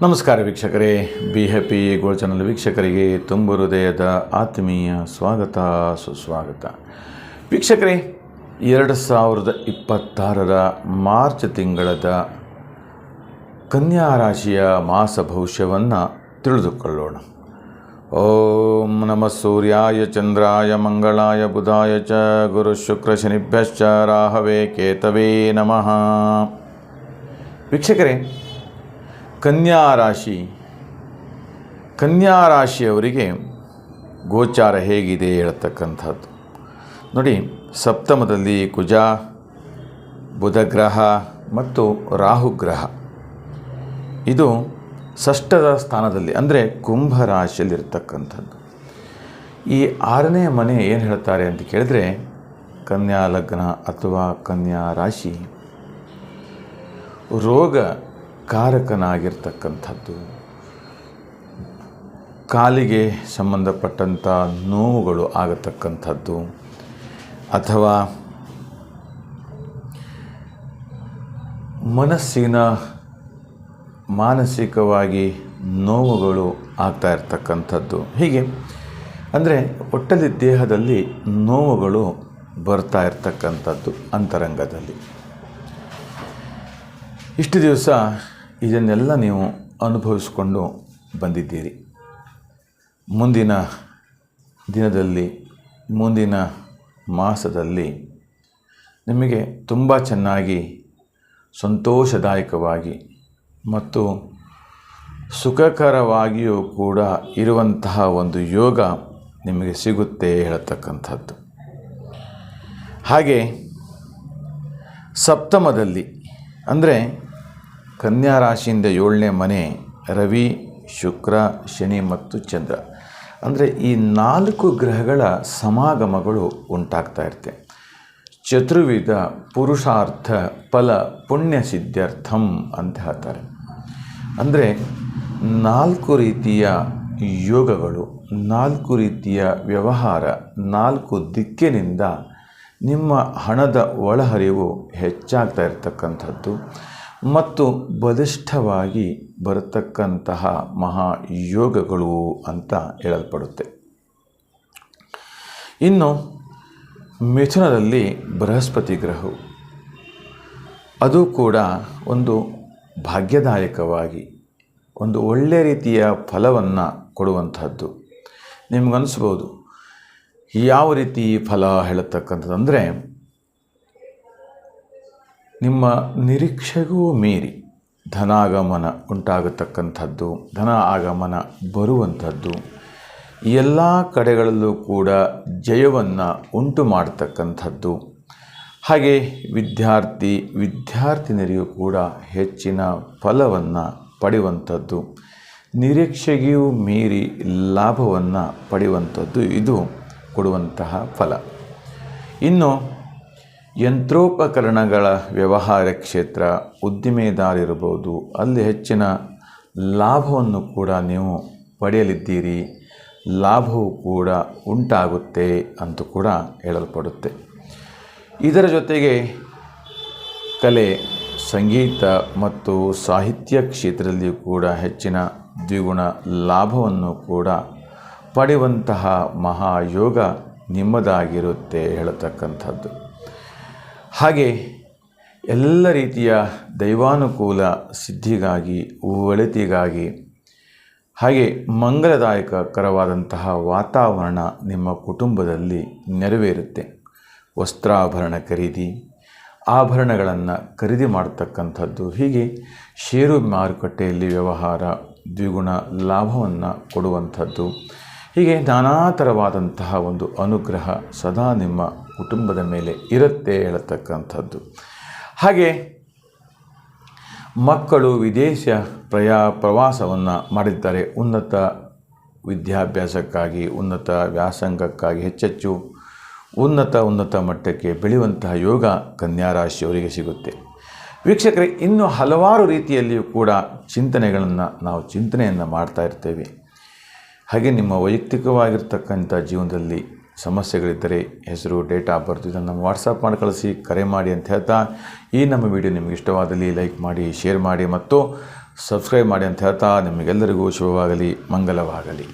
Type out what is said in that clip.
ನಮಸ್ಕಾರ ವೀಕ್ಷಕರೇ, be happy gold channel ವೀಕ್ಷಕರಿಗೆ ತುಂಬ ಹೃದಯದ ಆತ್ಮೀಯ ಸ್ವಾಗತ ಸುಸ್ವಾಗತ. ವೀಕ್ಷಕರೇ, 2026 ಮಾರ್ಚ್ ತಿಂಗಳದ ಕನ್ಯಾ ರಾಶಿಯ ಮಾಸ ಭವಿಷ್ಯವನ್ನು ತಿಳಿದುಕೊಳ್ಳೋಣ. ಓಂ ನಮಃ ಸೂರ್ಯಾಯ ಚಂದ್ರಾಯ ಮಂಗಳಾಯ ಬುಧಾಯ ಚ ಗುರು ಶುಕ್ರ ಶನಿಭ್ಯಶ್ಚ ರಾಹವೇ ಕೇತವೇ ನಮಃ. ವೀಕ್ಷಕರೇ, ಕನ್ಯಾ ರಾಶಿಯವರಿಗೆ ಗೋಚಾರ ಹೇಗಿದೆ ಹೇಳ್ತಕ್ಕಂಥದ್ದು ನೋಡಿ. ಸಪ್ತಮದಲ್ಲಿ ಕುಜ, ಬುಧಗ್ರಹ ಮತ್ತು ರಾಹುಗ್ರಹ, ಇದು ಷಷ್ಠದ ಸ್ಥಾನದಲ್ಲಿ ಅಂದರೆ ಕುಂಭ ರಾಶಿಯಲ್ಲಿರ್ತಕ್ಕಂಥದ್ದು. ಈ 6ನೇ ಮನೆ ಏನು ಹೇಳ್ತಾರೆ ಅಂತ ಕೇಳಿದ್ರೆ, ಕನ್ಯಾ ಲಗ್ನ ಅಥವಾ ಕನ್ಯಾ ರಾಶಿ ರೋಗ ಕಾರಕನಾಗಿರ್ತಕ್ಕಂಥದ್ದು. ಕಾಲಿಗೆ ಸಂಬಂಧಪಟ್ಟಂಥ ನೋವುಗಳು ಆಗತಕ್ಕಂಥದ್ದು, ಅಥವಾ ಮಾನಸಿಕವಾಗಿ ನೋವುಗಳು ಆಗ್ತಾ ಇರ್ತಕ್ಕಂಥದ್ದು. ಹೀಗೆ ಅಂದರೆ ಒಟ್ಟಲ್ಲಿ ದೇಹದಲ್ಲಿ ನೋವುಗಳು ಬರ್ತಾ ಇರ್ತಕ್ಕಂಥದ್ದು ಅಂತರಂಗದಲ್ಲಿ. ಇಷ್ಟು ದಿವಸ ಇದನ್ನೆಲ್ಲ ನೀವು ಅನುಭವಿಸಿಕೊಂಡು ಬಂದಿದ್ದೀರಿ. ಮುಂದಿನ ದಿನದಲ್ಲಿ, ಮುಂದಿನ ಮಾಸದಲ್ಲಿ ನಿಮಗೆ ತುಂಬ ಚೆನ್ನಾಗಿ ಸಂತೋಷದಾಯಕವಾಗಿ ಮತ್ತು ಸುಖಕರವಾಗಿಯೂ ಕೂಡ ಇರುವಂತಹ ಒಂದು ಯೋಗ ನಿಮಗೆ ಸಿಗುತ್ತೆ ಹೇಳತಕ್ಕಂಥದ್ದು. ಹಾಗೆ ಸಪ್ತಮದಲ್ಲಿ ಅಂದರೆ ಕನ್ಯಾ ರಾಶಿಯಿಂದ 7ನೇ ಮನೆ ರವಿ, ಶುಕ್ರ, ಶನಿ ಮತ್ತು ಚಂದ್ರ, ಅಂದರೆ ಈ 4 ಗ್ರಹಗಳ ಸಮಾಗಮಗಳು ಉಂಟಾಗ್ತಾ ಇರುತ್ತೆ. ಚತುರ್ವಿಧ ಪುರುಷಾರ್ಥ ಫಲ ಪುಣ್ಯ ಸಿದ್ಧಾರ್ಥಂ ಅಂತ ಹೇಳ್ತಾರೆ. ಅಂದರೆ 4 ರೀತಿಯ ಯೋಗಗಳು, 4 ರೀತಿಯ ವ್ಯವಹಾರ, 4 ದಿಕ್ಕಿನಿಂದ ನಿಮ್ಮ ಹಣದ ಒಳಹರಿವು ಹೆಚ್ಚಾಗ್ತಾ ಇರತಕ್ಕಂಥದ್ದು ಮತ್ತು ಬಲಿಷ್ಠವಾಗಿ ಬರತಕ್ಕಂತಹ ಮಹಾಯೋಗಗಳು ಅಂತ ಹೇಳಲ್ಪಡುತ್ತೆ. ಇನ್ನು ಮಿಥುನದಲ್ಲಿ ಬೃಹಸ್ಪತಿ ಗ್ರಹವು, ಅದು ಕೂಡ ಒಂದು ಭಾಗ್ಯದಾಯಕವಾಗಿ ಒಂದು ಒಳ್ಳೆಯ ರೀತಿಯ ಫಲವನ್ನು ಕೊಡುವಂಥದ್ದು. ನಿಮಗನ್ನಿಸ್ಬೋದು ಯಾವ ರೀತಿ ಫಲ ಹೇಳತಕ್ಕಂಥದ್ದು ಅಂದರೆ, ನಿಮ್ಮ ನಿರೀಕ್ಷೆಗೂ ಮೀರಿ ಧನಾಗಮನ ಉಂಟಾಗತಕ್ಕಂಥದ್ದು, ಧನ ಆಗಮನ ಬರುವಂಥದ್ದು, ಎಲ್ಲ ಕಡೆಗಳಲ್ಲೂ ಕೂಡ ಜಯವನ್ನು ಉಂಟು ಮಾಡತಕ್ಕಂಥದ್ದು. ಹಾಗೆ ವಿದ್ಯಾರ್ಥಿನಿಯರಿಗೂ ಕೂಡ ಹೆಚ್ಚಿನ ಫಲವನ್ನು ಪಡೆಯುವಂಥದ್ದು, ನಿರೀಕ್ಷೆಗೂ ಮೀರಿ ಲಾಭವನ್ನು ಪಡೆಯುವಂಥದ್ದು ಇದು ಕೊಡುವಂತಹ ಫಲ. ಇನ್ನು ಯಂತ್ರೋಪಕರಣಗಳ ವ್ಯವಹಾರ ಕ್ಷೇತ್ರ, ಉದ್ದಿಮೆದಾರರಿರ್ಬೋದು, ಅಲ್ಲಿ ಹೆಚ್ಚಿನ ಲಾಭವನ್ನು ಕೂಡ ನೀವು ಪಡೆಯಲಿದ್ದೀರಿ. ಲಾಭವೂ ಕೂಡ ಉಂಟಾಗುತ್ತೆ ಅಂತ ಕೂಡ ಹೇಳಲ್ಪಡುತ್ತೆ. ಇದರ ಜೊತೆಗೆ ಕಲೆ, ಸಂಗೀತ ಮತ್ತು ಸಾಹಿತ್ಯ ಕ್ಷೇತ್ರದಲ್ಲಿಯೂ ಕೂಡ ಹೆಚ್ಚಿನ ದ್ವಿಗುಣ ಲಾಭವನ್ನು ಕೂಡ ಪಡೆಯುವಂತಹ ಮಹಾಯೋಗ ನಿಮ್ಮದಾಗಿರುತ್ತೆ ಹೇಳತಕ್ಕಂಥದ್ದು. ಹಾಗೆ ಎಲ್ಲ ರೀತಿಯ ದೈವಾನುಕೂಲ ಸಿದ್ಧಿಗಾಗಿ, ಒಳಿತಿಗಾಗಿ, ಹಾಗೆ ಮಂಗಲದಾಯಕರವಾದಂತಹ ವಾತಾವರಣ ನಿಮ್ಮ ಕುಟುಂಬದಲ್ಲಿ ನೆರವೇರುತ್ತೆ. ವಸ್ತ್ರಾಭರಣ ಖರೀದಿ, ಆಭರಣಗಳನ್ನು ಖರೀದಿ ಮಾಡತಕ್ಕಂಥದ್ದು, ಹೀಗೆ ಷೇರು ಮಾರುಕಟ್ಟೆಯಲ್ಲಿ ವ್ಯವಹಾರ, ದ್ವಿಗುಣ ಲಾಭವನ್ನು ಕೊಡುವಂಥದ್ದು, ಹೀಗೆ ನಾನಾ ಥರವಾದಂತಹ ಒಂದು ಅನುಗ್ರಹ ಸದಾ ನಿಮ್ಮ ಕುಟುಂಬದ ಮೇಲೆ ಇರುತ್ತೆ ಹೇಳತಕ್ಕಂಥದ್ದು. ಹಾಗೆ ಮಕ್ಕಳು ವಿದೇಶ ಪ್ರವಾಸವನ್ನು ಮಾಡಿದ್ದಾರೆ. ಉನ್ನತ ವಿದ್ಯಾಭ್ಯಾಸಕ್ಕಾಗಿ, ಉನ್ನತ ವ್ಯಾಸಂಗಕ್ಕಾಗಿ ಹೆಚ್ಚೆಚ್ಚು ಉನ್ನತ ಮಟ್ಟಕ್ಕೆ ಬೆಳೆಯುವಂತಹ ಯೋಗ ಕನ್ಯಾ ರಾಶಿಯವರಿಗೆ ಸಿಗುತ್ತೆ. ವೀಕ್ಷಕರೇ, ಇನ್ನು ಹಲವಾರು ರೀತಿಯಲ್ಲಿಯೂ ಕೂಡ ನಾವು ಚಿಂತನೆಯನ್ನು ಮಾಡ್ತಾ ಇರ್ತೇವೆ. ಹಾಗೆ ನಿಮ್ಮ ವೈಯಕ್ತಿಕವಾಗಿರ್ತಕ್ಕಂಥ ಜೀವನದಲ್ಲಿ ಸಮಸ್ಯೆಗಳಿದ್ದರೆ ಹೆಸರು, ಡೇಟ್ ಆಫ್ ಬರ್ತ್ ಇದನ್ನು ನಮ್ಮ ವಾಟ್ಸಪ್ ಮಾಡಿ ಕಳಿಸಿ, ಕರೆ ಮಾಡಿ ಅಂತ ಹೇಳ್ತಾ, ಈ ನಮ್ಮ ವಿಡಿಯೋ ನಿಮಗೆ ಇಷ್ಟವಾದಲ್ಲಿ ಲೈಕ್ ಮಾಡಿ, ಶೇರ್ ಮಾಡಿ ಮತ್ತು ಸಬ್ಸ್ಕ್ರೈಬ್ ಮಾಡಿ ಅಂತ ಹೇಳ್ತಾ ನಿಮಗೆಲ್ಲರಿಗೂ ಶುಭವಾಗಲಿ, ಮಂಗಲವಾಗಲಿ.